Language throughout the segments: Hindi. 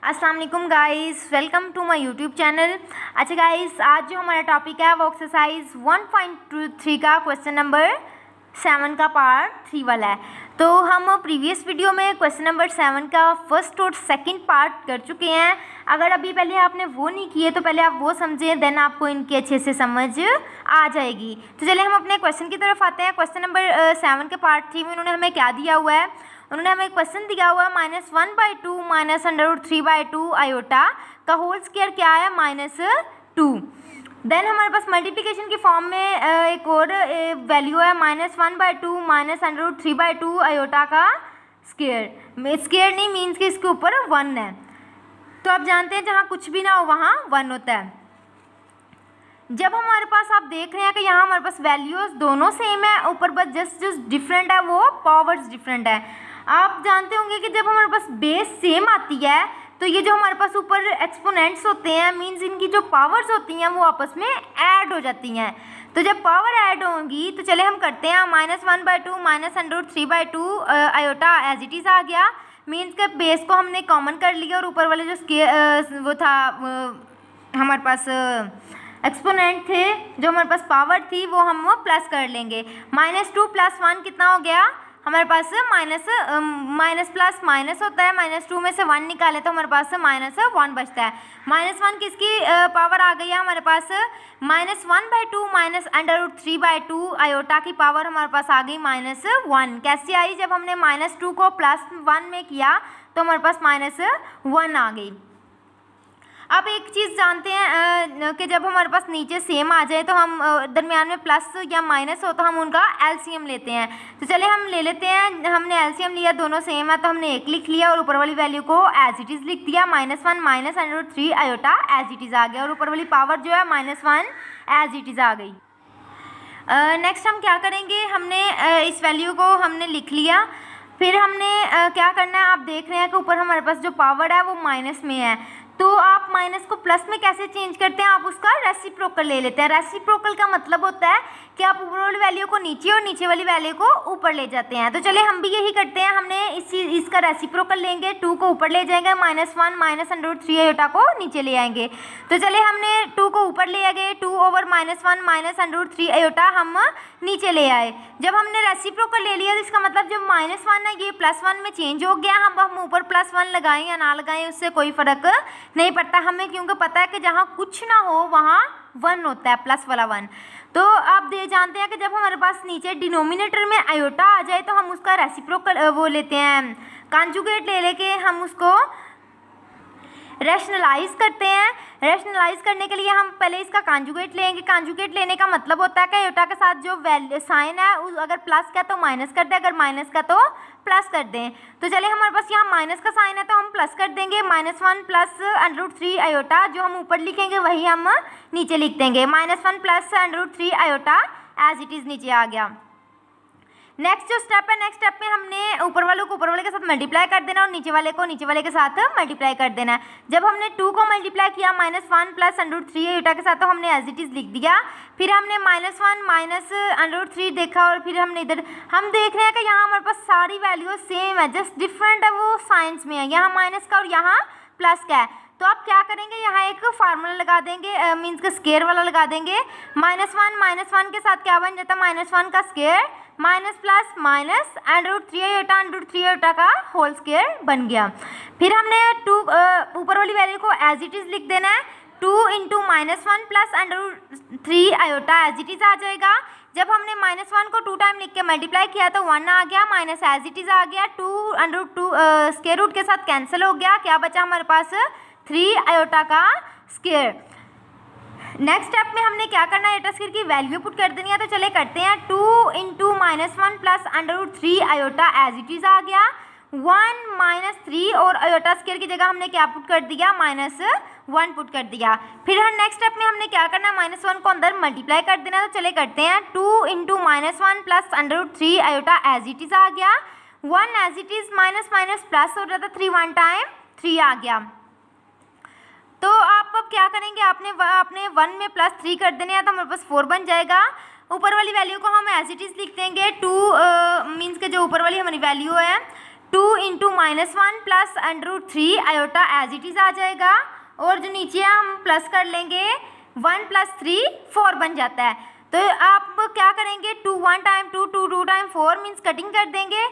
अस्सलाम वालेकुम guys, welcome to my YouTube channel. अच्छा गाइस, आज जो हमारा टॉपिक है वो एक्सरसाइज 1.3 का क्वेश्चन नंबर 7 का पार्ट 3 वाला है। तो हम प्रीवियस वीडियो में क्वेश्चन नंबर 7 का फर्स्ट और सेकंड पार्ट कर चुके हैं। अगर अभी पहले आपने वो नहीं किए तो पहले आप वो समझें, देन आपको इनकी अच्छे से समझ आ जाएगी। तो चलिए हम अपने क्वेश्चन की तरफ आते हैं। क्वेश्चन नंबर 7 के पार्ट 3 में उन्होंने हमें क्या दिया हुआ है। उन्होंने हमें क्वेश्चन दिया हुआ है -1/2 -√3/2 आयोटा का होल स्क्वायर क्या है -2। देन हमारे पास मल्टीप्लिकेशन की फॉर्म में एक और वैल्यू है -1/2 -√3/2 आयोटा का स्क्वायर। स्क्वायर नहीं मीन्स कि इसके ऊपर 1 है। तो आप जानते हैं जहाँ कुछ भी ना हो वहाँ 1 होता है। जब हमारे पास आप देख रहे हैं कि यहाँ हमारे पास वैल्यूज दोनों सेम है, ऊपर बस जस्ट डिफरेंट है, वो पावर्स डिफरेंट है। आप जानते होंगे कि जब हमारे पास बेस सेम आती है तो ये जो हमारे पास ऊपर एक्सपोनेंट्स होते हैं मीन्स इनकी जो पावर्स होती हैं वो आपस में ऐड हो जाती हैं। तो जब पावर ऐड होंगी तो चले हम करते हैं -1/2 -√3/2 आयोटा एज इट इज़ आ गया। मीन्स के बेस को हमने कॉमन कर लिया और ऊपर वाले जो वो था हमारे पास एक्सपोनेंट थे, जो हमारे पास पावर थी वो हम प्लस कर लेंगे। -2 + 1 कितना हो गया हमारे पास माइनस प्लस माइनस होता है। -2 में से 1 निकाले तो हमारे पास -1 बचता है। -1 किसकी पावर आ गई है हमारे पास -1/2 -√3/2 आयोटा की पावर हमारे पास आ गई -1। कैसे आई? जब हमने -2 को +1 में किया तो हमारे पास -1 आ गई। अब एक चीज़ जानते हैं कि जब हमारे पास नीचे सेम आ जाए तो हम दरमियान में प्लस या माइनस हो तो हम उनका एलसीएम लेते हैं। तो चले हम ले लेते हैं। हमने एलसीएम लिया, दोनों सेम है तो हमने एक लिख लिया और ऊपर वाली वैल्यू को एज इट इज़ लिख दिया। -1 -√3 आयोटा एज इट इज़ आ गया और ऊपर वाली पावर जो है -1 एज इट इज़ आ गई। नेक्स्ट हम क्या करेंगे, हमने इस वैल्यू को हमने लिख लिया। फिर हमने क्या करना है, आप देख रहे हैं कि ऊपर हमारे पास जो पावर है वो माइनस में है। तो आप माइनस को प्लस में कैसे चेंज करते हैं, आप उसका रेसिप्रोकल ले लेते हैं। रेसिप्रोकल का मतलब होता है कि आप ऊपर वाली वैल्यू को नीचे और नीचे वाली वैल्यू को ऊपर ले जाते हैं। तो चलिए हम भी यही करते हैं। हमने इसका रेसिप्रोकल लेंगे, 2 को ऊपर ले जाएंगे, -1 -√3 आयोटा को नीचे ले आएंगे। तो चलिए हमने 2 को ऊपर ले गए, 2/-1 -√3 आयोटा हम नीचे ले आए। जब हमने रेसिप्रोकल ले लिया तो इसका मतलब जो -1 है ये +1 में चेंज हो गया। हम ऊपर +1 लगाएं या ना लगाएं उससे कोई फ़र्क नहीं पड़ता हमें, क्योंकि पता है कि जहाँ कुछ ना हो वहाँ 1 होता है, प्लस वाला 1। तो आप जानते हैं कि जब हमारे पास नीचे डिनोमिनेटर में आयोटा आ जाए तो हम उसका रेसिप्रोकल वो लेते हैं, कॉन्जुगेट ले लेके हम उसको रैशनलाइज करते हैं। रैशनलाइज करने के लिए हम पहले इसका कॉन्जुगेट लेंगे। कॉन्जुगेट लेने का मतलब होता है कि आयोटा के साथ जो साइन है अगर प्लस का तो माइनस कर दें, अगर माइनस का तो प्लस कर दें। तो चलिए हमारे पास यहाँ माइनस का साइन है तो हम प्लस कर देंगे। -1 + √3 आयोटा जो हम ऊपर लिखेंगे वही हम नीचे लिख देंगे। -1 + √3 आयोटा एज इट इज़ नीचे आ गया। नेक्स्ट जो स्टेप है, नेक्स्ट स्टेप में हमने ऊपर वालों को ऊपर वाले के साथ मल्टीप्लाई कर देना और नीचे वाले को नीचे वाले के साथ मल्टीप्लाई कर देना है। जब हमने 2 को मल्टीप्लाई किया -1 + √3 आयोटा के साथ तो हमने एज इट इज़ लिख दिया। फिर हमने -1 -√3 देखा और फिर हमने इधर हम देख रहे हैं कि यहाँ हमारे पास सारी वैल्यू सेम है, जस्ट डिफरेंट है वो साइंस में है, यहाँ माइनस का और यहाँ प्लस का है। तो आप क्या करेंगे, यहाँ एक फार्मूला लगा देंगे, मीन्स का स्क्वायर वाला लगा देंगे। -1 के साथ क्या बन जाता है, -1 का square minus plus minus √3 iota का होल स्क्वायर बन गया। फिर हमने 2 ऊपर वाली वैल्यू को एज इट इज़ लिख देना है। 2 × -1 + √3 आयोटा एज इट इज़ आ जाएगा। जब हमने -1 को 2 टाइम लिख के मल्टीप्लाई किया तो 1 आ गया, माइनस एज इट इज़ आ गया। 2 √2 स्क्वायर रूट के साथ कैंसिल हो गया, क्या बचा हमारे पास 3 आयोटा का स्क्वायर। नेक्स्ट स्टेप में हमने क्या करना है, आयोटा स्क्वायर की वैल्यू पुट कर देनी है। तो चले करते हैं। 2 × -1 + √3 आयोटा एज इट इज़ आ गया। 1 - 3 और आयोटा स्क्वायर की जगह हमने क्या पुट कर दिया, -1 पुट कर दिया। फिर हम नेक्स्ट स्टेप में हमने क्या करना है, -1 को अंदर मल्टीप्लाई कर देना। तो चले करते हैं। 2 × -1 + √3 आयोटा एज इट इज़ आ गया। 1 as it is minus plus हो जाता, 3 1 टाइम 3 आ गया। तो आप अब क्या करेंगे, आपने 1 में +3 कर देने हैं तो हमारे पास 4 बन जाएगा। ऊपर वाली वैल्यू को हम एज इट इज़ लिख देंगे। 2 मीन्स के जो ऊपर वाली हमारी वैल्यू है 2 into -1 plus √3 iota as it is आ जाएगा, और जो नीचे हम प्लस कर लेंगे 1 + 3 4 बन जाता है। तो आप क्या करेंगे, 2 1 टाइम 2 2 2 टाइम 4 मीन्स कटिंग कर देंगे।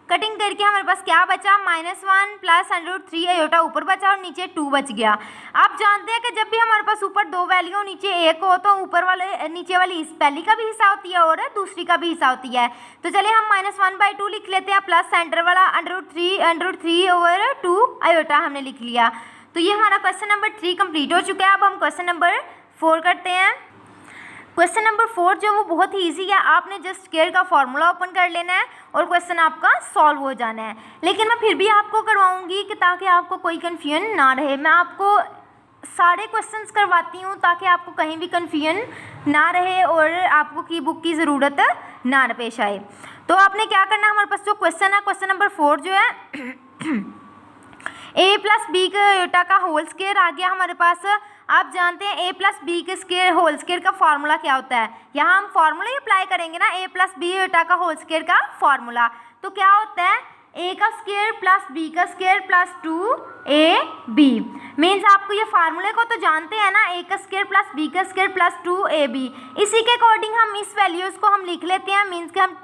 कटिंग करके हमारे पास क्या बचा, -1 प्लस √3 आयोटा ऊपर बचा और नीचे 2 बच गया। आप जानते हैं कि जब भी हमारे पास ऊपर 2 वैल्यू नीचे 1 हो तो ऊपर वाले नीचे वाली इस पहली का भी हिस्सा होती है और दूसरी का भी हिस्सा होती है। तो चलिए हम -1/2 लिख लेते हैं, प्लस सेंटर वाला √3/2 आयोटा हमने लिख लिया। तो ये हमारा क्वेश्चन नंबर 3 कंप्लीट हो चुका है। अब हम क्वेश्चन नंबर 4 करते हैं। क्वेश्चन नंबर 4 जो वो बहुत ही ईजी है, आपने जस्ट स्क्वायर का फॉर्मूला ओपन कर लेना है और क्वेश्चन आपका सॉल्व हो जाना है। लेकिन मैं फिर भी आपको करवाऊंगी कि ताकि आपको कोई कन्फ्यूजन ना रहे। मैं आपको सारे क्वेश्चंस करवाती हूँ ताकि आपको कहीं भी कन्फ्यूजन ना रहे और आपको की बुक की ज़रूरत ना पेश आए। तो आपने क्या करना है, हमारे पास जो क्वेश्चन है क्वेश्चन नंबर 4 जो है a + b का होल स्क्वायर आ गया हमारे पास। आप जानते हैं a + b के स्क्वायर होल स्क्वायर का फार्मूला क्या होता है। यहाँ हम फार्मूला ही अप्लाई करेंगे ना, a + b का होल स्क्वायर का फार्मूला। तो क्या होता है, a का स्क्वायर प्लस b का स्क्वायर प्लस 2ab मीन्स आपको ये फार्मूले को तो जानते हैं ना, a का स्क्वायर प्लस b का स्क्वायर प्लस 2ab। इसी के अकॉर्डिंग हम इस वैल्यूज़ को हम लिख लेते हैं, मीन्स कि हम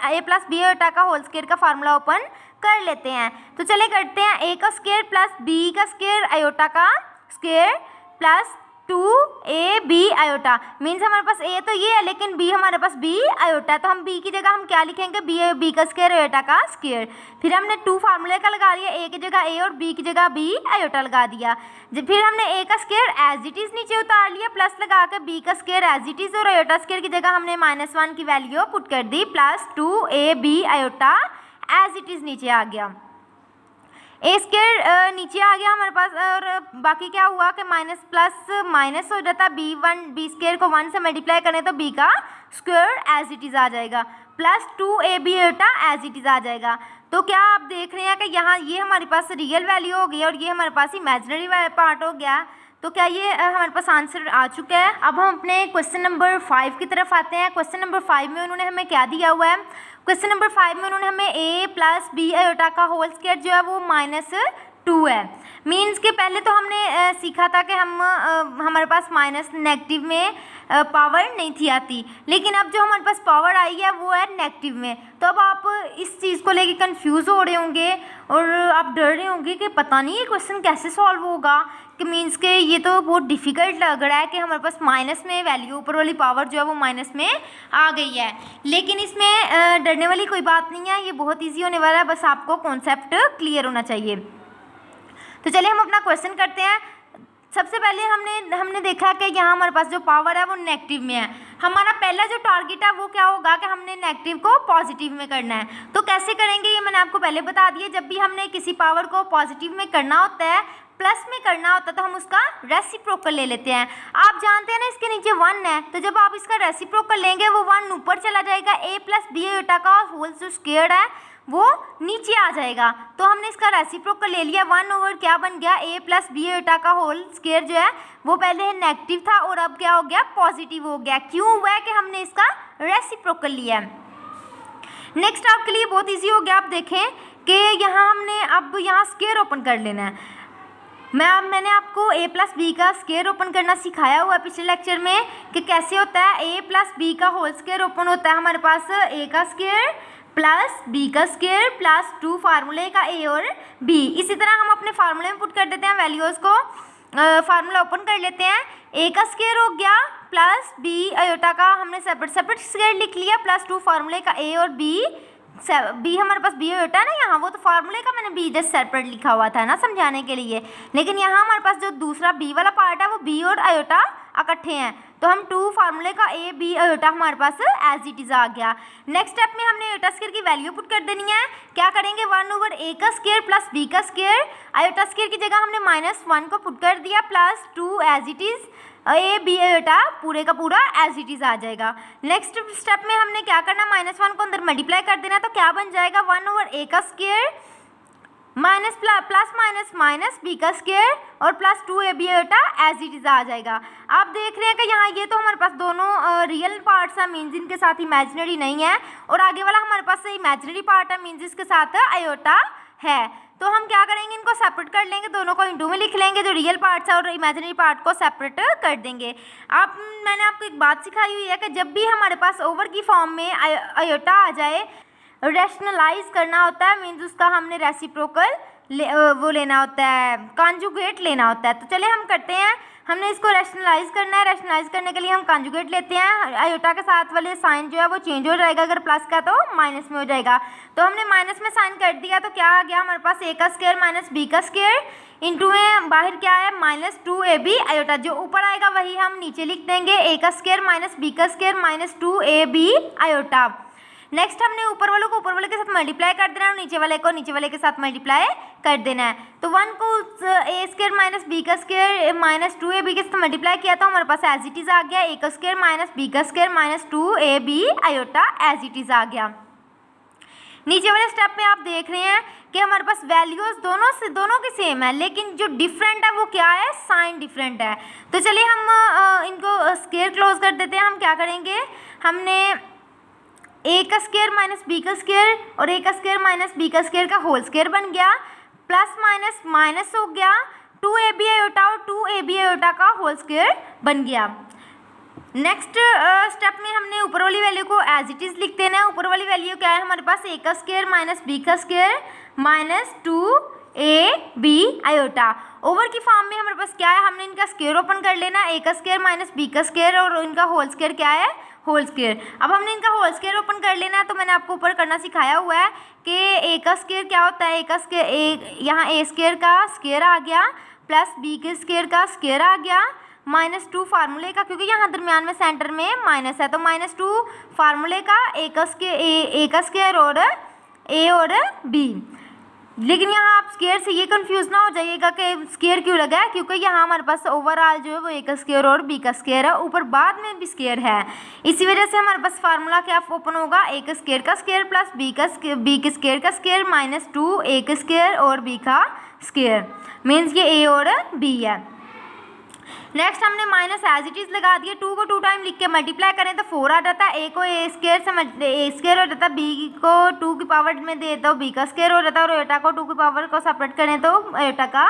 a + b का होल स्क्वायर का फार्मूला ओपन कर लेते हैं। तो चले करते हैं, a का स्क्वायर प्लस b का स्क्वायर आयोटा का square plus 2ab iota means हमारे पास a तो ये है लेकिन b हमारे पास b आयोटा है। तो हम b की जगह हम क्या लिखेंगे, b का स्क्वायर आयोटा का स्क्वायर। फिर हमने 2 फार्मूले का लगा लिया, a की जगह a और b की जगह b आयोटा लगा दिया। फिर हमने a का स्क्वायर एज इट इज़ नीचे उतार लिया, प्लस लगा के b का स्क्वायर एज इट इज़ और आयोटा स्क्वायर की जगह हमने -1 की वैल्यू पुट कर दी, plus 2ab iota as it is नीचे आ गया। ए स्क्वायर नीचे आ गया हमारे पास और बाकी क्या हुआ कि माइनस प्लस माइनस हो जाता, बी स्क्वायर को 1 से मल्टीप्लाई करें तो b का स्क्वायर एज इट इज़ आ जाएगा, plus 2ab as it is आ जाएगा। तो क्या आप देख रहे हैं कि यहाँ ये हमारे पास रियल वैल्यू हो गई और ये हमारे पास इमेजिनरी पार्ट हो गया। तो क्या ये हमारे पास आंसर आ चुका है। अब हम अपने क्वेश्चन नंबर 5 की तरफ आते हैं। क्वेश्चन नंबर 5 में उन्होंने हमें क्या दिया हुआ है, क्वेश्चन नंबर 5 में उन्होंने हमें a + b आयोटा का होल स्क्वायर जो है वो -2 है। मीन्स के पहले तो हमने सीखा था कि हमारे पास माइनस नेगेटिव में पावर नहीं थी आती, लेकिन अब जो हमारे पास पावर आई है वो है नेगेटिव में। तो अब आप इस चीज़ को लेके कंफ्यूज हो रहे होंगे और आप डर रहे होंगे कि पता नहीं ये क्वेश्चन कैसे सॉल्व होगा, कि मीन्स के ये तो बहुत डिफ़िकल्ट लग रहा है कि हमारे पास माइनस में वैल्यू ऊपर वाली पावर जो है वो माइनस में आ गई है। लेकिन इसमें डरने वाली कोई बात नहीं है, ये बहुत ईजी होने वाला है, बस आपको कॉन्सेप्ट क्लियर होना चाहिए। तो चलिए हम अपना क्वेश्चन करते हैं। सबसे पहले हमने देखा कि यहाँ हमारे पास जो पावर है वो नेगेटिव में है। हमारा पहला जो टारगेट है वो क्या होगा कि हमने नेगेटिव को पॉजिटिव में करना है। तो कैसे करेंगे ये मैंने आपको पहले बता दिया। जब भी हमने किसी पावर को पॉजिटिव में करना होता है, प्लस में करना होता है, तो हम उसका रेसिप्रोकल ले लेते हैं। आप जानते हैं ना इसके नीचे 1 है, तो जब आप इसका रेसिप्रोकल लेंगे वो 1 ऊपर चला जाएगा, a + b आयोटा का होल जो स्क्वायर है वो नीचे आ जाएगा। तो हमने इसका रेसिप्रोकल ले लिया, 1 ओवर क्या बन गया, a + b आयोटा का होल स्क्वायर जो है वो पहले नेगेटिव था और अब क्या हो गया, पॉजिटिव हो गया। क्यों हुआ है कि हमने इसका रेसिप्रोकल लिया। नेक्स्ट आपके लिए बहुत ईजी हो गया। आप देखें कि यहाँ हमने अब यहाँ स्क्वायर ओपन कर लेना है। मैंने आपको a + b का स्क्वायर ओपन करना सिखाया हुआ है पिछले लेक्चर में कि कैसे होता है। a + b का होल स्क्वायर ओपन होता है हमारे पास a का स्क्वायर प्लस b का स्क्वायर प्लस 2 फार्मूले का a और b। इसी तरह हम अपने फार्मूले में पुट कर देते हैं वैल्यूज़ को। फार्मूला ओपन कर लेते हैं, a का स्क्वायर हो गया प्लस b आयोटा का हमने सेपरेट स्क्वायर लिख लिया, प्लस 2 फार्मूले का a और b हमारे पास b आयोटा है ना यहाँ, वो तो फार्मूले का मैंने b जस्ट सेपरेट लिखा हुआ था ना समझाने के लिए। लेकिन यहाँ हमारे पास जो दूसरा b वाला पार्ट है वो b और आयोटा इकट्ठे हैं, तो हम 2 फार्मूले का a b आयोटा हमारे पास एज इट इज़ आ गया। नेक्स्ट स्टेप में हमने आयोटा स्क्वायर की वैल्यू पुट कर देनी है। क्या करेंगे, 1 ओवर a का स्क्वायर प्लस b का स्क्वायर, आयोटा स्क्वायर की जगह हमने -1 को पुट कर दिया, plus 2 as it is a b iota पूरे का पूरा एज इट इज़ आ जाएगा। नेक्स्ट स्टेप में हमने क्या करना, -1 को अंदर मल्टीप्लाई कर देना, तो क्या बन जाएगा, 1 ओवर a का square minus plus minus minus B का स्क्वायर और plus 2ab iota as it is आ जाएगा। आप देख रहे हैं कि यहाँ ये तो हमारे पास दोनों रियल पार्ट्स हैं, मीन्स इनके साथ इमेजिनरी नहीं है, और आगे वाला हमारे पास इमेजिनरी पार्ट है, मीन्स इसके साथ आयोटा है। तो हम क्या करेंगे, इनको सेपरेट कर लेंगे, दोनों को इंटू में लिख लेंगे, जो रियल पार्ट्स है और इमेजिनरी पार्ट को सेपरेट कर देंगे। अब मैंने आपको एक बात सिखाई हुई है कि जब भी हमारे पास ओवर की फॉर्म में आयोटा आ जाए, रैशनलाइज करना होता है, मीन्स उसका हमने रेसिप्रोकल वो लेना होता है, कॉन्जुगेट लेना होता है। तो चलिए हम करते हैं, हमने इसको रैशनलाइज करना है। रैशनलाइज करने के लिए हम कॉन्जुगेट लेते हैं, आयोटा के साथ वाले साइन जो है वो चेंज हो जाएगा, अगर प्लस का तो माइनस में हो जाएगा। तो हमने माइनस में साइन कर दिया, तो क्या आ गया हमारे पास, ए का स्क्वायर माइनस बी का स्क्वायर इंटू में बाहर क्या है माइनस 2ab आयोटा, जो ऊपर आएगा वही हम नीचे लिख देंगे, ए का स्क्वायर माइनस बी का square minus 2ab iota. Next हमने ऊपर वालों को ऊपर वाले के साथ मल्टीप्लाई कर देना है और नीचे वाले को नीचे वाले के साथ मल्टीप्लाई कर देना है। तो 1 को ए स्क्वायर माइनस बी का स्क्वायर माइनस 2ab के साथ मल्टीप्लाई किया तो हमारे पास एज इट इज आ गया, ए का स्क्वायर माइनस बी का square minus 2ab iota as it is आ गया। नीचे वाले स्टेप में आप देख रहे हैं कि हमारे पास वैल्यूज दोनों की सेम है, लेकिन जो डिफरेंट है वो क्या है, साइन डिफरेंट है। तो चलिए हम इनको स्क्वायर क्लोज कर देते हैं। हम क्या करेंगे, हमने ए का स्क्वायर माइनस बी का स्क्वायर और ए का स्क्वायर माइनस बी का स्क्वायर का होल स्क्वायर बन गया, प्लस माइनस माइनस हो गया, 2ab आयोटा और 2ab आयोटा का होल स्क्वायर बन गया। नेक्स्ट स्टेप में हमने ऊपर वाली वैल्यू को एज इट इज लिख देना है। ऊपर वाली वैल्यू क्या है हमारे पास, ए का स्क्वायर माइनस बी का square minus 2ab iota. Over की फॉर्म में हमारे पास क्या है, हमने इनका स्क्वायर ओपन कर लेना, ए का स्क्वायर माइनस बी का स्क्वायर और इनका होल स्क्वायर क्या है, होल स्क्वायर। अब हमने इनका होल स्क्वायर ओपन कर लेना है, तो मैंने आपको ऊपर करना सिखाया हुआ है कि ए का स्क्वायर क्या होता है, ए का स्क्वायर यहाँ ए स्क्वायर का स्क्वायर आ गया प्लस बी के स्क्वायर का स्क्वायर आ गया माइनस 2 फार्मूले का, क्योंकि यहाँ दरमियान में सेंटर में माइनस है, तो माइनस 2 फार्मूले का ए का स्क्वायर और ए और बी। लेकिन यहाँ आप स्क्वायर से ये कंफ्यूज ना हो जाइएगा कि स्क्वायर क्यों लगा है, क्योंकि यहाँ हमारे पास ओवरऑल जो है वो ए का स्क्वायर और बी का स्क्वायर है, ऊपर बाद में भी स्क्वायर है, इसी वजह से हमारे पास फार्मूला क्या ओपन होगा, ए का स्क्वायर प्लस बी के स्क्वायर का स्क्वायर माइनस 2 ए का स्क्वायर और बी का स्क्वायर, मीन्स ये ए और बी है। नेक्स्ट हमने माइनस एज इट इज लगा दिया, 2 को 2 टाइम लिख के मल्टीप्लाई करें तो 4 आ जाता है, ए को ए स्क्वायर से ए स्क्वायर हो जाता है, बी को 2 की पावर में दे तो बी का स्क्वायर हो जाता है, और आयोटा को 2 की पावर को सेपरेट करें तो आयोटा का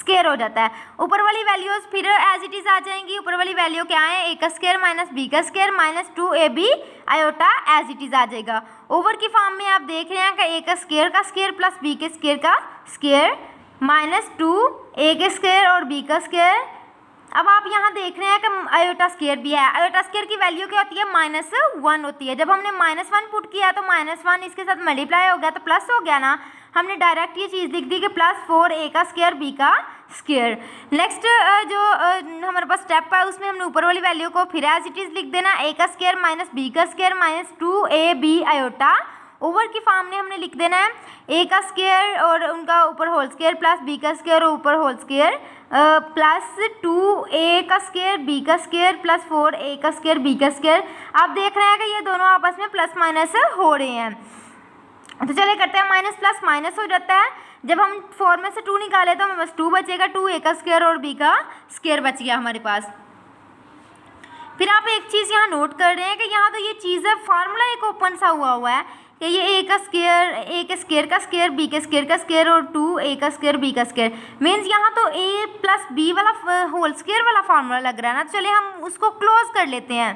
स्क्वायर हो जाता है। ऊपर वाली वैल्यूज फिर एज इट इज आ जाएंगी। ऊपर वाली वैल्यू क्या है, ए का स्क्वायर माइनस बी का square minus 2ab iota as it is आ जाएगा। ओवर की फॉर्म में आप देख रहे हैं कि ए का स्क्वायर प्लस बी के स्क्वायर का स्क्वायर माइनस 2 ए के स्क्वायर और बी का स्क्वायर। अब आप यहाँ देख रहे हैं कि आयोटा स्क्वायर भी है, आयोटा स्क्वायर की वैल्यू क्या होती है, -1 होती है। जब हमने -1 पुट किया तो -1 इसके साथ मल्टीप्लाई हो गया तो प्लस हो गया ना, हमने डायरेक्ट ये चीज़ लिख दी कि प्लस 4 ए का स्क्वायर बी का स्क्वायर। नेक्स्ट जो हमारे पास स्टेप है उसमें हमने ऊपर वाली वैल्यू को फिर एज इट इज लिख देना, ए का स्क्वायर माइनस बी का square minus 2ab iota. Over की फॉर्म में हमने लिख देना है ए का स्क्वायर और उनका ऊपर होल स्क्वायर प्लस बी का स्क्वायर और ऊपर होल स्क्वायर प्लस 2a का स्क्वायर बी का स्क्वायर प्लस 4a का स्क्वायर बी का स्क्वायर। आप देख रहे हैं कि ये दोनों आपस में प्लस माइनस हो रहे हैं, तो चलिए करते हैं, माइनस प्लस माइनस हो जाता है। जब हम 4 में से 2 निकाले तो हमें बस 2 बचेगा, 2a का स्क्वायर और b का स्क्वायर बच गया हमारे पास। फिर आप एक चीज़ यहाँ नोट कर रहे हैं कि यहाँ तो ये चीज़ है, फार्मूला एक ओपन सा हुआ है कि ये ए के स्क्वायर का स्क्वायर बी के स्क्वायर का स्क्वायर और 2a का स्क्वायर बी का स्क्वायर, मीन्स यहाँ तो a प्लस बी वाला होल स्क्वायर वाला फार्मूला लग रहा है ना। तो चलिए हम उसको क्लोज कर लेते हैं।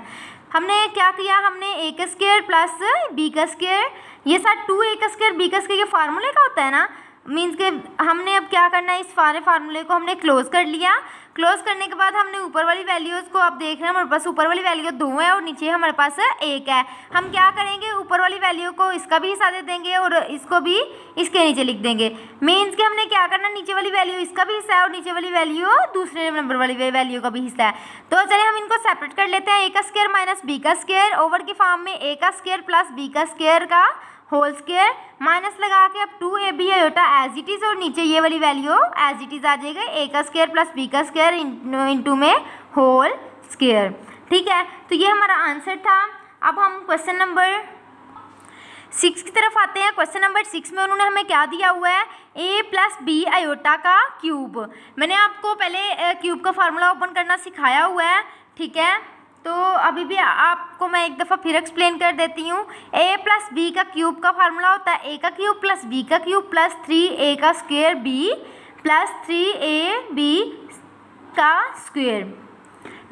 हमने क्या किया, हमने ए का स्क्वायर प्लस बी का स्क्वायर, ये साथ 2a का स्क्वायर बी का स्क्वायर ये फार्मूले का होता है ना, मीन्स के हमने अब क्या करना है, इस सारे फार्मूले को हमने क्लोज कर लिया। क्लोज करने के बाद हमने ऊपर वाली वैल्यूज़ को आप देख रहे हैं हमारे पास ऊपर वाली वैल्यू 2 है और नीचे हमारे पास 1 है। हम क्या करेंगे, ऊपर वाली वैल्यू को इसका भी हिस्सा दे देंगे और इसको भी इसके नीचे लिख देंगे, मीन्स कि हमने क्या करना, नीचे वाली वैल्यू इसका भी हिस्सा है और नीचे वाली वैल्यू दूसरे नंबर वाली वैल्यू का भी हिस्सा है। तो चलिए हम इनको सेपरेट कर लेते हैं, ए का स्क्वायर माइनस बी का स्क्वायर, ओवर की फॉर्म में ए का स्क्वायर प्लस बी का स्क्वायर का होल स्क्वायर माइनस लगा के अब 2ab iota as it is और नीचे ये वाली वैल्यू एज इट इज़ आ जाएगा, ए का स्क्वायर प्लस बी का स्क्वायर इंटू में होल स्क्वायर। ठीक है, तो ये हमारा आंसर था। अब हम क्वेश्चन नंबर 6 की तरफ आते हैं। क्वेश्चन नंबर 6 में उन्होंने हमें क्या दिया हुआ है, a प्लस बी आयोटा का क्यूब। मैंने आपको पहले क्यूब का फार्मूला ओपन करना सिखाया हुआ है, ठीक है। तो अभी भी आपको मैं एक दफ़ा फिर एक्सप्लेन कर देती हूँ। a प्लस बी का क्यूब का फार्मूला होता है a का क्यूब प्लस b का क्यूब प्लस 3a का स्क्वायर b प्लस 3ab का स्क्वायर।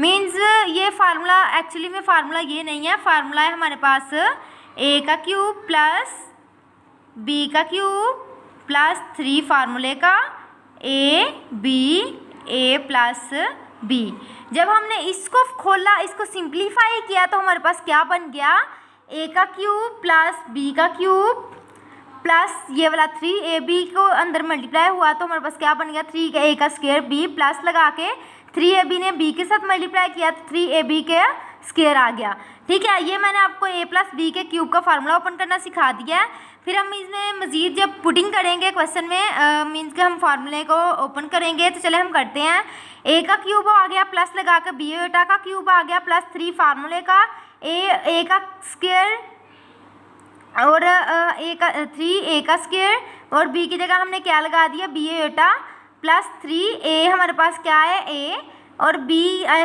मीन्स ये फार्मूला एक्चुअली में फार्मूला ये नहीं है, फार्मूला है हमारे पास a का क्यूब प्लस b का क्यूब प्लस 3 फार्मूले का a प्लस b। जब हमने इसको खोला, इसको सिंप्लीफाई किया तो हमारे पास क्या बन गया, a का क्यूब प्लस b का क्यूब प्लस ये वाला 3ab को अंदर मल्टीप्लाई हुआ तो हमारे पास क्या बन गया, 3a का स्क्वायर b प्लस लगा के 3ab ने b के साथ मल्टीप्लाई किया तो 3ab के स्क्वायर आ गया, ठीक है। ये मैंने आपको a प्लस बी के क्यूब का फार्मूला ओपन करना सिखा दिया है। फिर हम इसमें मज़ीद जब पुटिंग करेंगे क्वेश्चन में, मीन्स के हम फार्मूले को ओपन करेंगे, तो चले हम करते हैं। a का क्यूब आ गया प्लस लगा कर b आयोटा का क्यूब आ गया प्लस 3 फार्मूले का a का स्क्वायर और थ्री ए का स्क्वायर और b की जगह हमने क्या लगा दिया, b आयोटा प्लस 3a हमारे पास क्या है a और b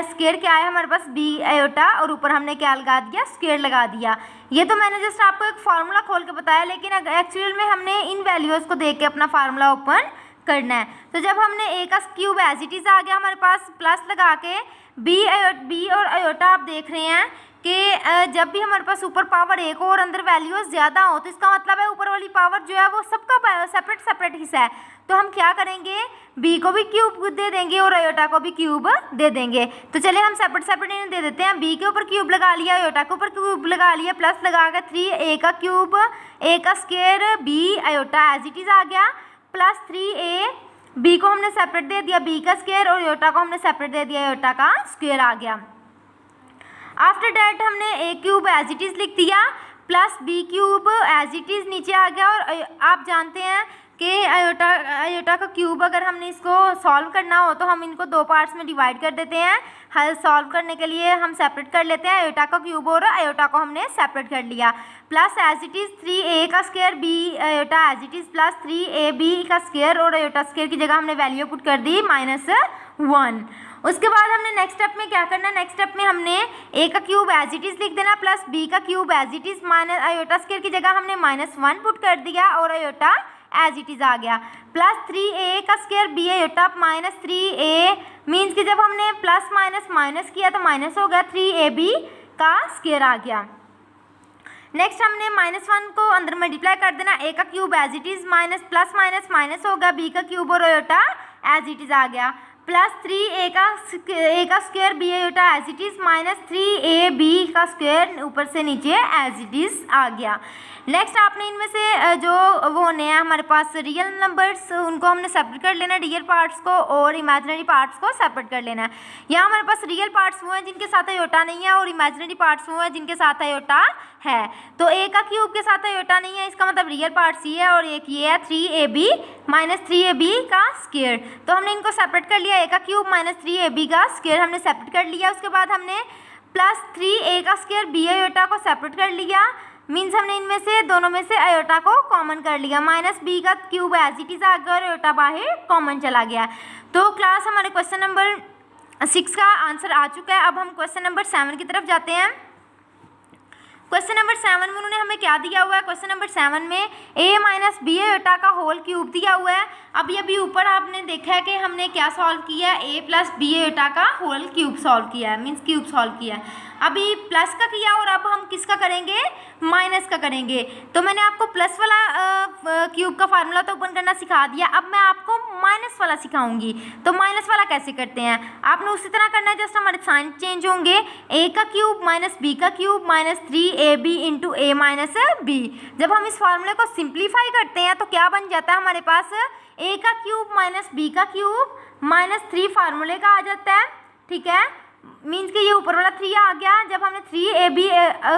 स्क्वायर क्या है हमारे पास b आयोटा और ऊपर हमने क्या लगा दिया, स्क्वायर लगा दिया। ये तो मैंने जस्ट आपको एक फार्मूला खोल के बताया, लेकिन एक्चुअल में हमने इन वैल्यूज़ को देख के अपना फार्मूला ओपन करना है। तो जब हमने a का क्यूब एज इट इज़ आ गया हमारे पास प्लस लगा के b और आयोटा आप देख रहे हैं कि जब भी हमारे पास ऊपर पावर एक हो और अंदर वैल्यूज़ ज़्यादा हो तो इसका मतलब है ऊपर वाली पावर जो है वो सबका सेपरेट सेपरेट हिस्सा है। तो हम क्या करेंगे, b को भी क्यूब दे देंगे और आयोटा को भी क्यूब दे देंगे। तो चलिए हम सेपरेट सेपरेट इन्हें दे देते हैं। b के ऊपर क्यूब लगा लिया, आयोटा के ऊपर क्यूब लगा लिया, प्लस लगा कर 3a का क्यूब a का square b iota as it is आ गया प्लस 3a, b को हमने सेपरेट दे दिया b का स्क्वायर और आयोटा को हमने सेपरेट दे दिया, आयोटा का स्क्वायर आ गया। आफ्टर डैट हमने a cube as it is लिख दिया plus b cube as it is नीचे आ गया। और आप जानते हैं कि आयोटा का क्यूब अगर हमने इसको सॉल्व करना हो तो हम इनको दो पार्ट्स में डिवाइड कर देते हैं। हल सॉल्व करने के लिए हम सेपरेट कर लेते हैं, आयोटा का क्यूब और आयोटा को हमने सेपरेट कर लिया। Plus as it is 3a का square b iota as it is plus 3ab का स्क्वायर और आयोटा स्क्वायर की जगह हमने वैल्यू पुट कर दी -1। उसके बाद हमने नेक्स्ट स्टेप में क्या करना है, नेक्स्ट स्टेप में हमने a का क्यूब एज इट इज़ लिख देना प्लस b का cube as it is minus iota square की जगह हमने -1 पुट कर दिया और आयोटा एज इट इज़ आ गया प्लस 3a का square b iota -3a। Means कि जब हमने प्लस माइनस माइनस किया तो माइनस हो गया, 3ab का स्क्वायर आ गया। नेक्स्ट हमने -1 को अंदर मल्टीप्लाई कर देना, a का cube as it is minus plus minus minus हो गया, b का क्यूब और आयोटा एज इट इज़ आ गया प्लस 3a का square b iota as it is -3ab का स्क्वायर ऊपर से नीचे एज इट इज़ आ गया। नेक्स्ट आपने इनमें से जो वो होने हैं हमारे पास रियल नंबर्स, उनको हमने सेपरेट कर लेना है, रियल पार्ट्स को और इमेजिनरी पार्ट्स को सेपरेट कर लेना है। यहाँ हमारे पास रियल पार्ट्स वो हैं जिनके साथ आयोटा नहीं है और इमेजिनरी पार्ट्स वो हैं जिनके साथ आयोटा है। तो a का क्यूब के साथ आयोटा नहीं है, इसका मतलब रियल पार्ट्स ये है और एक ये है 3ab -3ab का स्क्वायर। तो हमने इनको सेपरेट कर लिया, a का क्यूब -3ab का स्क्वायर हमने सेपरेट कर लिया। उसके बाद हमने प्लस 3a का स्क्वायर b आयोटा को सेपरेट कर लिया। मीन्स हमने इनमें से दोनों में से आयोटा को कॉमन कर लिया, -b का क्यूब एज इट इज़ आ गया और आयोटा बाहर कॉमन चला गया। तो क्लास हमारे क्वेश्चन नंबर 6 का आंसर आ चुका है। अब हम क्वेश्चन नंबर 7 की तरफ जाते हैं। क्वेश्चन नंबर 7 में उन्होंने हमें क्या दिया हुआ है, क्वेश्चन नंबर 7 में a - b आयोटा का होल क्यूब दिया हुआ है। अभी ऊपर आपने देखा है कि हमने क्या सॉल्व किया है, a + b आयोटा का होल क्यूब सॉल्व किया है, मीन्स क्यूब सॉल्व किया है। अभी प्लस का किया और अब हम किसका करेंगे, माइनस का करेंगे। तो मैंने आपको प्लस वाला क्यूब का फार्मूला तो ओपन करना सिखा दिया, अब मैं आपको माइनस वाला सिखाऊंगी। तो माइनस वाला कैसे करते हैं, आपने उसी तरह करना है, जस्ट हमारे साइन चेंज होंगे, a का क्यूब -b का क्यूब -3ab × a - b। जब हम इस फार्मूले को सिंप्लीफाई करते हैं तो क्या बन जाता है हमारे पास, a का क्यूब -b का क्यूब -3 फार्मूले का आ जाता है, ठीक है। मीन्स कि ये ऊपर वाला 3 आ गया। जब हमने 3ab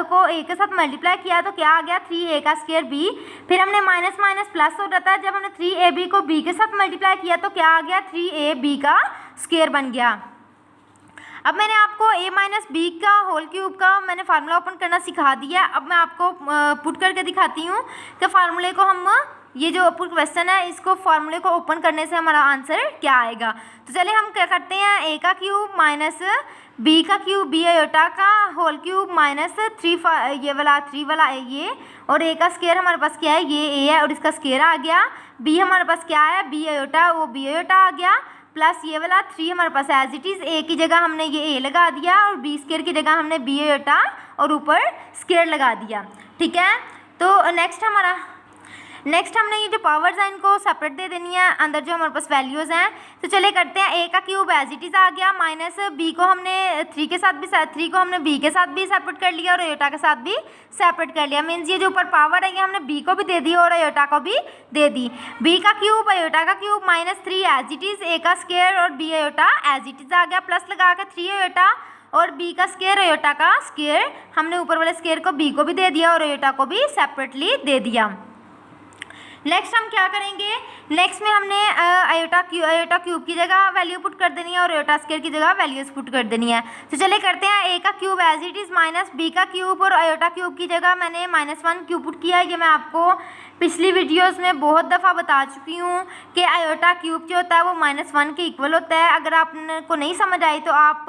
को a के साथ मल्टीप्लाई किया तो क्या आ गया, 3a का स्क्वायर b। फिर हमने माइनस माइनस प्लस हो जाता है, जब हमने 3ab को b के साथ मल्टीप्लाई किया तो क्या आ गया, 3ab का स्क्वायर बन गया। अब मैंने आपको a माइनस बी का होल क्यूब का मैंने फार्मूला ओपन करना सिखा दिया है। अब मैं आपको पुट करके दिखाती हूँ कि फार्मूले को हम, ये जो ऊपर क्वेश्चन है इसको फार्मूले को ओपन करने से हमारा आंसर क्या आएगा। तो चलिए हम क्या करते हैं, a का क्यूब माइनस बी का क्यूब बी आयोटा का होल क्यूब माइनस 3 ये वाला 3 वाला ये, और a का स्क्वायर हमारे पास क्या है, ये a है और इसका स्क्वायर आ गया। b हमारे पास क्या है, बी आयोटा, वो बी आयोटा आ गया, प्लस ये वाला 3 हमारे पास एज इट इज़ a की जगह हमने ये a लगा दिया और b स्क्वायर की जगह हमने b आयोटा और ऊपर स्क्वायर लगा दिया। ठीक है, तो नेक्स्ट हमने ये जो पावर्स हैं इनको सेपरेट दे देनी है, अंदर जो हमारे पास वैल्यूज़ हैं। तो चले करते हैं, a का क्यूब एज इट इज़ आ गया, माइनस b को हमने 3 के साथ भी 3 को हमने b के साथ भी सेपरेट कर लिया और आयोटा के साथ भी सेपरेट कर लिया। मीन्स ये जो ऊपर पावर है ये हमने b को भी दे दी और आयोटा को भी दे दी। b का क्यूब आयोटा का cube minus 3 as it is, a का स्क्वायर और b iota as it is आ गया, प्लस लगा के 3 आयोटा और b का स्क्वायर आयोटा का स्क्वायर, हमने ऊपर वाले स्क्वायर को b को भी दे दिया और आयोटा को भी सेपरेटली दे दिया। नेक्स्ट हम क्या करेंगे, नेक्स्ट में हमने आयोटा क्यूब की जगह वैल्यू पुट कर देनी है और आयोटा स्क्वायर की जगह वैल्यूज पुट कर देनी है। तो चले करते हैं, a का cube as it is minus b का क्यूब और आयोटा क्यूब की जगह मैंने -1 क्यूब पुट किया है। ये मैं आपको पिछली वीडियोस में बहुत दफ़ा बता चुकी हूँ कि आयोटा क्यूब जो होता है वो -1 के इक्वल होता है। अगर आपको नहीं समझ आई तो आप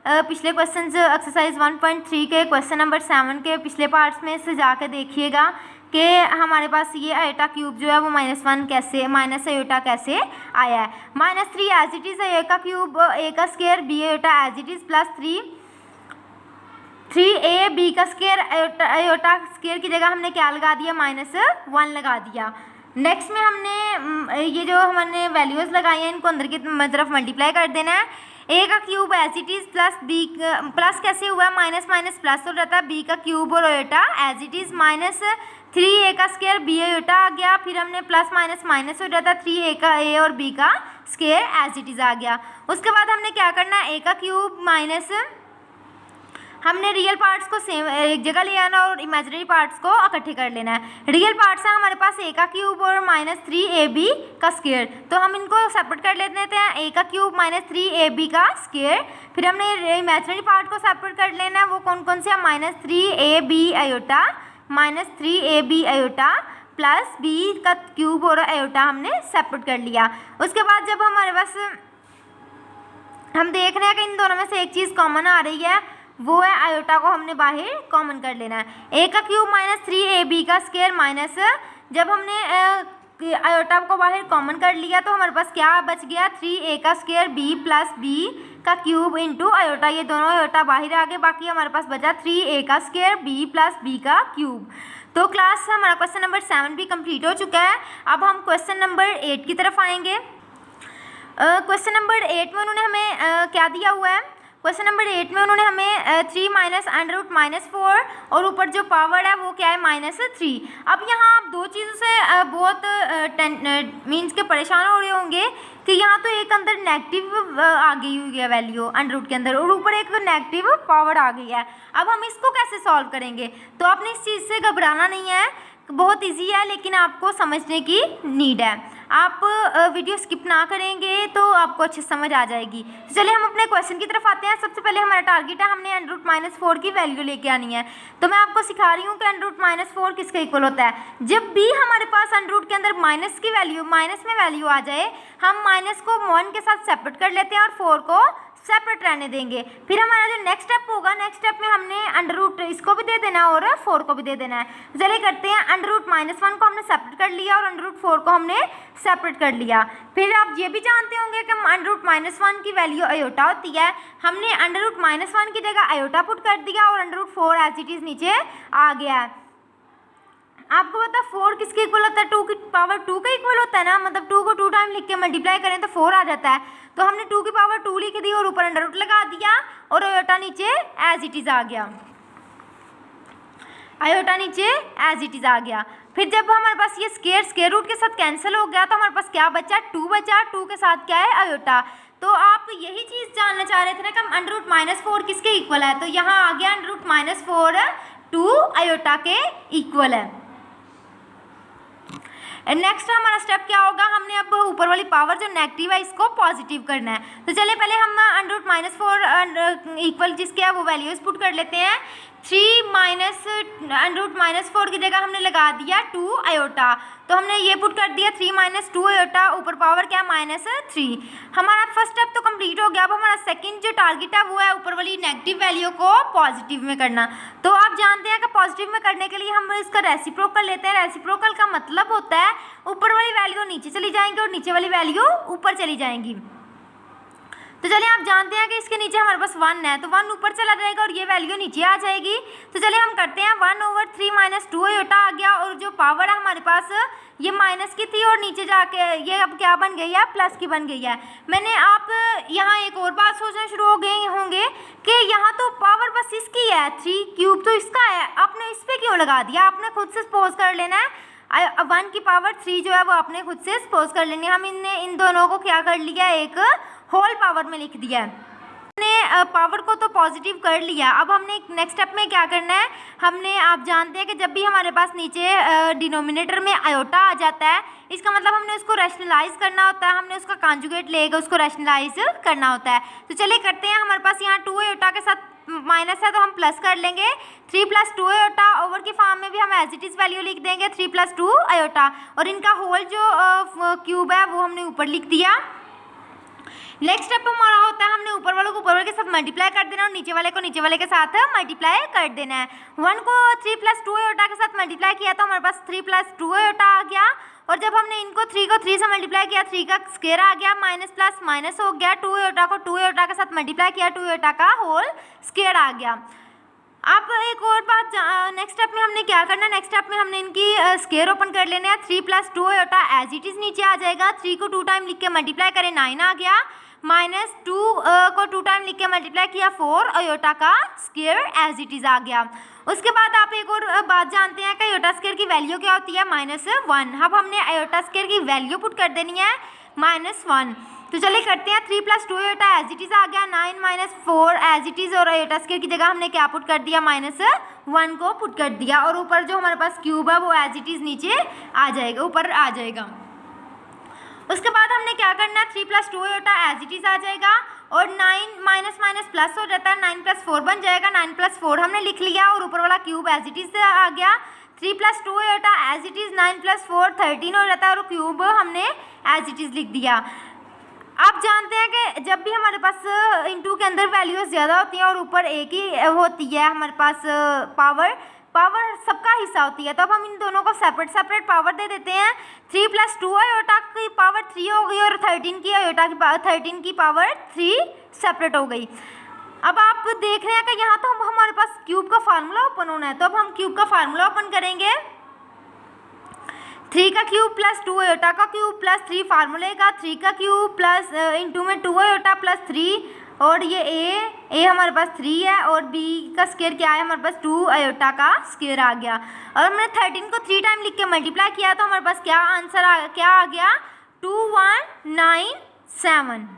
पिछले क्वेश्चन एक्सरसाइज 1.3 के क्वेश्चन नंबर 7 के पिछले पार्ट्स में से जाके देखिएगा कि हमारे पास ये आयोटा क्यूब जो है वो -1 कैसे, माइनस आयोटा कैसे आया है। -3 एज इट इज़ a का क्यूब, a का square b iota as it is, plus 3a b का स्क्वायर आयोटा स्क्वायर की जगह हमने क्या लगा दिया, -1 लगा दिया। नेक्स्ट में हमने ये जो हमने वैल्यूज़ लगाई हैं इनको अंदर की तरफ मल्टीप्लाई कर देना है। a का cube as it is plus b, plus कैसे हुआ, माइनस माइनस प्लस हो जाता है, b का क्यूब और iota as it is, minus 3a का स्क्वायर b आयोटा आ गया, फिर हमने प्लस माइनस माइनस हो जाता है, 3a का a और b का स्क्वायर एज इट इज़ आ गया। उसके बाद हमने क्या करना है, a का क्यूब माइनस, हमने रियल पार्ट्स को सेम एक जगह ले आना और इमेजिनरी पार्ट्स को इकट्ठे कर लेना है। रियल पार्ट्स हैं हमारे पास a का क्यूब और -3ab का स्क्वायर, तो हम इनको सेपरेट कर लेते हैं, a का क्यूब -3ab का स्क्वायर। फिर हमने इमेजिनरी पार्ट को सेपरेट कर लेना है, वो कौन कौन से हैं, -3ab iota, -3ab iota plus b का क्यूब और आयोटा हमने सेपरेट कर लिया। उसके बाद जब हमारे पास हम देख रहे हैं कि इन दोनों में से एक चीज़ कॉमन आ रही है, वो है आयोटा को हमने बाहर कॉमन कर लेना है। a का क्यूब -3ab का स्क्वायर माइनस, जब हमने आयोटा को बाहर कॉमन कर लिया तो हमारे पास क्या बच गया, 3a का स्क्वायर b प्लस b का क्यूब इंटू आयोटा, ये दोनों आयोटा बाहर आ गए, बाकी हमारे पास बचा 3a का स्क्वायर b प्लस b का क्यूब। तो क्लास हमारा क्वेश्चन नंबर 7 भी कंप्लीट हो चुका है। अब हम क्वेश्चन नंबर 8 की तरफ आएंगे। क्वेश्चन नंबर 8 में उन्होंने हमें क्या दिया हुआ है, क्वेश्चन नंबर 8 में उन्होंने हमें 3 माइनस √-4 और ऊपर जो पावर है वो क्या है, -3। अब यहाँ आप दो चीज़ों से बहुत मीन्स के परेशान हो रहे होंगे कि यहाँ तो एक अंदर नेगेटिव आ गई हुई है वैल्यू √ के अंदर और ऊपर एक नेगेटिव पावर आ गई है। अब हम इसको कैसे सॉल्व करेंगे, तो आपने इस चीज़ से घबराना नहीं है, बहुत इजी है, लेकिन आपको समझने की नीड है। आप वीडियो स्किप ना करेंगे तो आपको अच्छे समझ आ जाएगी। तो चलिए हम अपने क्वेश्चन की तरफ आते हैं। सबसे पहले हमारा टारगेट है, हमने √-4 की वैल्यू लेके आनी है। तो मैं आपको सिखा रही हूँ कि √-4 किसके इक्वल होता है। जब भी हमारे पास √ के अंदर माइनस की वैल्यू, माइनस में वैल्यू आ जाए, हम माइनस को 1 के साथ सेपरेट कर लेते हैं और 4 को सेपरेट रहने देंगे। फिर हमारा जो नेक्स्ट स्टेप होगा, नेक्स्ट स्टेप में हमने √ इसको भी दे देना है और 4 को भी दे देना है। चलिए करते हैं, √-1 को हमने सेपरेट कर लिया और √4 को हमने सेपरेट कर लिया। फिर आप ये भी जानते होंगे कि √-1 की वैल्यू आयोटा होती है, हमने √-1 की जगह आयोटा पुट कर दिया और √4 एज इट इज़ नीचे आ गया है। आपको पता 4 किसके इक्वल होता है, 2 की पावर 2 का इक्वल होता है ना, मतलब 2 को 2 टाइम लिख के मल्टीप्लाई करें तो 4 आ जाता है। तो हमने 2 की पावर 2 लिख दी और ऊपर √ लगा दिया और आयोटा नीचे एज इट इज़ आ गया, आयोटा नीचे एज इट इज़ आ गया। फिर जब हमारे पास ये स्क्वायर रूट के साथ कैंसिल हो गया तो हमारे पास क्या बचा, 2 बचा, 2 के साथ क्या है, आयोटा। तो आप यही चीज़ जानना चाह रहे थे ना कि हम √-4 किसके इक्वल है, तो यहाँ आ गया √-4 2 आयोटा के इक्वल है। नेक्स्ट हमारा स्टेप क्या होगा, हमने अब ऊपर वाली पावर जो नेगेटिव है इसको पॉजिटिव करना है। तो चलिए पहले हम √-4 इक्वल जिसके है वो वैल्यूज पुट कर लेते हैं। 3 माइनस √-4 की जगह हमने लगा दिया 2 आयोटा, तो हमने ये पुट कर दिया 3 - 2 आयोटा, ऊपर पावर क्या -3। हमारा फर्स्ट स्टेप तो कंप्लीट हो गया। अब हमारा सेकंड जो टारगेट है वो है ऊपर वाली नेगेटिव वैल्यू को पॉजिटिव में करना। तो आप जानते हैं कि पॉजिटिव में करने के लिए हम इसका रेसिप्रोकल लेते हैं। रेसिप्रोकल का मतलब होता है ऊपर वाली वैल्यू नीचे चली जाएंगी और नीचे वाली वैल्यू ऊपर चली जाएंगी। तो चलिए आप जानते हैं कि इसके नीचे हमारे पास 1 है, तो 1 ऊपर चला जाएगा और ये वैल्यू नीचे आ जाएगी। तो चलिए हम करते हैं 1/3 - 2 आयोटा आ गया, और जो पावर है हमारे पास ये माइनस की थी और नीचे जाके ये अब क्या बन गई है, प्लस की बन गई है। मैंने आप यहाँ एक और बात सोचना शुरू हो गए होंगे कि यहाँ तो पावर बस इसकी है, 3³ तो इसका है, आपने इस पर क्यों लगा दिया। आपने खुद से सपोज कर लेना है 1 की पावर 3 जो है वो आपने खुद से सपोज कर लेनी है। हम इन दोनों को क्या कर लिया, एक होल पावर में लिख दिया है। हमने पावर को तो पॉजिटिव कर लिया। अब हमने नेक्स्ट स्टेप में क्या करना है, हमने आप जानते हैं कि जब भी हमारे पास नीचे डिनोमिनेटर में आयोटा आ जाता है, इसका मतलब हमने उसको रैशनलाइज करना होता है, हमने उसका कॉन्जुगेट लेकर उसको रैशनलाइज करना होता है। तो चलिए करते हैं। हमारे पास यहाँ 2 आयोटा के साथ माइनस है तो हम प्लस कर लेंगे। 3 + 2 आयोटा ओवर की फॉर्म में भी हम एज इट इज़ वैल्यू लिख देंगे 3 + 2 आयोटा, और इनका होल जो क्यूब है वो हमने ऊपर लिख दिया। नेक्स्ट स्टेप हमारा होता है हमने ऊपर वालों को ऊपर वाले के साथ मल्टीप्लाई कर देना और नीचे वाले को नीचे वाले के साथ मल्टीप्लाई कर देना है। 1 को 3 + 2 आयोटा के साथ मल्टीप्लाई किया तो हमारे पास 3 + 2 आयोटा आ गया, और जब हमने इनको 3 को 3 से मल्टीप्लाई किया 3 का स्क्वायर आ गया, माइनस प्लस माइनस हो गया, 2 आयोटा को 2 आयोटा के साथ मल्टीप्लाई किया 2 आयोटा का होल स्क्वायर आ गया। अब एक और बात, नेक्स्ट स्टेप में हमने क्या करना है, नेक्स्ट स्टेप में हमने इनकी स्क्वायर ओपन कर लेना है। 3 + 2 आयोटा एज इट इज़ नीचे आ जाएगा। 3 को 2 टाइम लिख के मल्टीप्लाई करें 9 आ गया, -2 को 2 टाइम लिख के मल्टीप्लाई किया 4 आयोटा का स्क्वायर एज इट इज़ आ गया। उसके बाद आप एक और बात जानते हैं कि आयोटा स्क्वायर की वैल्यू क्या होती है, -1। अब हमने आयोटा स्क्वायर की वैल्यू पुट कर देनी है -1। तो चलिए करते हैं। 3 + 2 आयोटा एज इट इज़ आ गया, 9 - 4 एज इट इज़, और आयोटा स्क्वायर की जगह हमने क्या पुट कर दिया, -1 को पुट कर दिया, और ऊपर जो हमारे पास क्यूब है वो एज इट इज़ नीचे आ जाएगा, ऊपर आ जाएगा। उसके बाद हमने क्या करना है, 3 + 2 आयोटा एज इट इज़ आ जाएगा, और 9 माइनस माइनस प्लस हो जाता है, 9 + 4 बन जाएगा। 9 + 4 हमने लिख लिया और ऊपर वाला क्यूब एज इट इज़ आ गया। 3 + 2 आयोटा एज इट इज़, 9 + 4 13 हो जाता है, और क्यूब हमने एज इट इज़ लिख दिया। आप जानते हैं कि जब भी हमारे पास इंटू के अंदर वैल्यूज ज़्यादा होती हैं और ऊपर एक ही होती है हमारे पास पावर सबका हिस्सा होती है, तो अब हम इन दोनों को सेपरेट पावर दे देते हैं। 3 + 2 आयोटा की पावर 3 हो गई, और 13 की आयोटा की 13 की पावर 3 सेपरेट हो गई। अब आप देख रहे हैं कि यहाँ तो हमारे पास क्यूब का फार्मूला ओपन होना है, तो अब हम क्यूब का फार्मूला ओपन करेंगे। 3 का क्यूब + 2 आयोटा का क्यूब + 3 फार्मूले का, 3 का क्यूब प्लस इंटू में 2 आयोटा + 3, और ये ए हमारे पास 3 है, और बी का स्क्वायर क्या है, हमारे पास 2 आयोटा का स्क्वायर आ गया। और हमने 13 को 3 टाइम लिख के मल्टीप्लाई किया तो हमारे पास क्या आंसर क्या आ गया, 2197।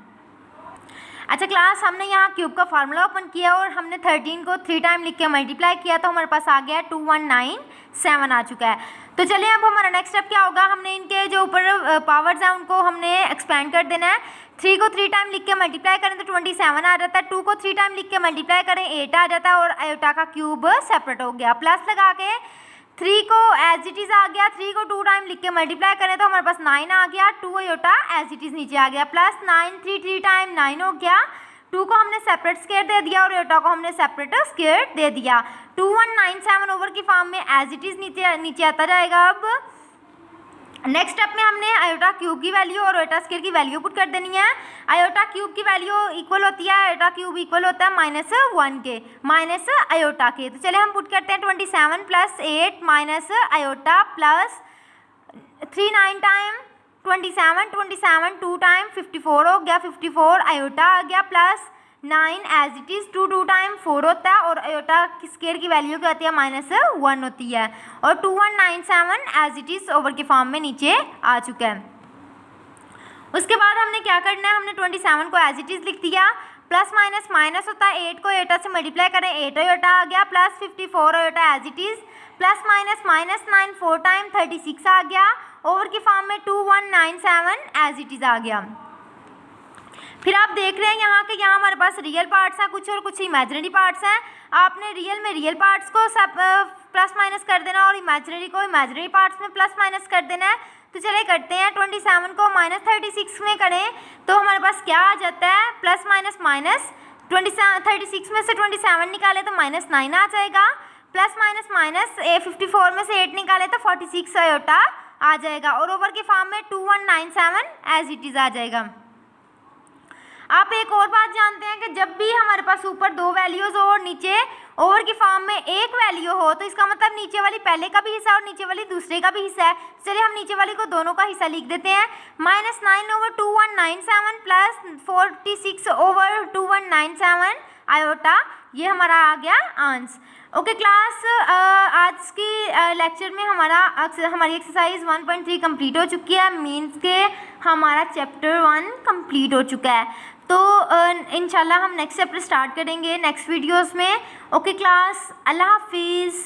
अच्छा क्लास, हमने यहाँ क्यूब का फार्मूला ओपन किया और हमने 13 को 3 टाइम लिख के मल्टीप्लाई किया तो हमारे पास आ गया 2197 आ चुका है। तो चलिए अब हमारा नेक्स्ट स्टेप क्या होगा, हमने इनके जो ऊपर पावर्स हैं उनको हमने एक्सपेंड कर देना है। 3 को 3 टाइम लिख के मल्टीप्लाई करें तो 27 आ जाता है, 2 को 3 टाइम लिख के मल्टीप्लाई करें 8 आ जाता है, और आयोटा का क्यूब सेपरेट हो गया। प्लस लगा के 3 को एज इट इज़ आ गया, 3 को 2 टाइम लिख के मल्टीप्लाई करें तो हमारे पास 9 आ गया, 2 आयोटा एज इट इज़ नीचे आ गया, प्लस 9 3 टाइम 9 हो गया। 2 को हमने सेपरेट स्क्वायर दे दिया और आयोटा को हमने सेपरेट स्क्वायर दे दिया। 2197 ओवर की फॉर्म में एज इट इज़ नीचे आता जाएगा। अब नेक्स्ट स्टेप में हमने आयोटा क्यूब की वैल्यू और आयोटा स्क्वायर की वैल्यू पुट कर देनी है। आयोटा क्यूब की वैल्यू इक्वल होती है, आयोटा क्यूब इक्वल होता है -1 के, माइनस आयोटा के। तो चले हम पुट करते हैं 27 + 8 minus iota plus 3 9 time 27 2 time 54 हो गया, 54 आयोटा आ गया, plus 9 as it is 2 time 4 होता है, और आयोटा की स्क्वायर की वैल्यू क्या होती है, -1 होती है, और 2197 एज इट इज़ ओवर के फॉर्म में नीचे आ चुका है। उसके बाद हमने क्या करना है, हमने 27 को एज इट इज़ लिख दिया, प्लस माइनस माइनस होता है, 8 को एटा से मल्टीप्लाई करें 8 आयोटा आ गया, plus 54 iota as it is, plus minus minus 9 4 time 36 आ गया, ओवर की फॉर्म में 2197 एज इट इज़ आ गया। फिर आप देख रहे हैं यहाँ के यहाँ हमारे पास रियल पार्ट्स हैं कुछ और कुछ इमेजिनरी पार्ट्स हैं। आपने रियल में रियल पार्ट्स को सब प्लस माइनस कर देना और इमेजिनरी को इमेजिनरी पार्ट्स में प्लस माइनस कर देना है। तो चलिए करते हैं, 27 को माइनस 36 में करें तो हमारे पास क्या आ जाता है, प्लस माइनस माइनस 36 में से 27 निकाले तो माइनस 9 आ जाएगा, प्लस माइनस माइनस 54 में से 8 निकाले तो 46 आयोटा आ जाएगा, और ओवर के फॉर्म में 2197 एज इट इज़ आ जाएगा। आप एक और बात जानते हैं कि जब भी हमारे पास ऊपर दो वैल्यूज़ हो और नीचे ओवर की फॉर्म में एक वैल्यू हो तो इसका मतलब नीचे वाली पहले का भी हिस्सा और नीचे वाली दूसरे का भी हिस्सा है। चलिए हम नीचे वाली को दोनों का हिस्सा लिख देते हैं, -9 ओवर 2197 प्लस 46 ओवर 2197 आयोटा, ये हमारा आ गया आंसर। ओके क्लास, आज की लेक्चर में हमारी एक्सरसाइज 1.3 कंप्लीट हो चुकी है, मीन्स के हमारा चैप्टर 1 कंप्लीट हो चुका है। तो इंशाल्लाह हम नेक्स्ट चैप्टर स्टार्ट करेंगे नेक्स्ट वीडियोस में। ओके क्लास, अल्लाह हाफिज़।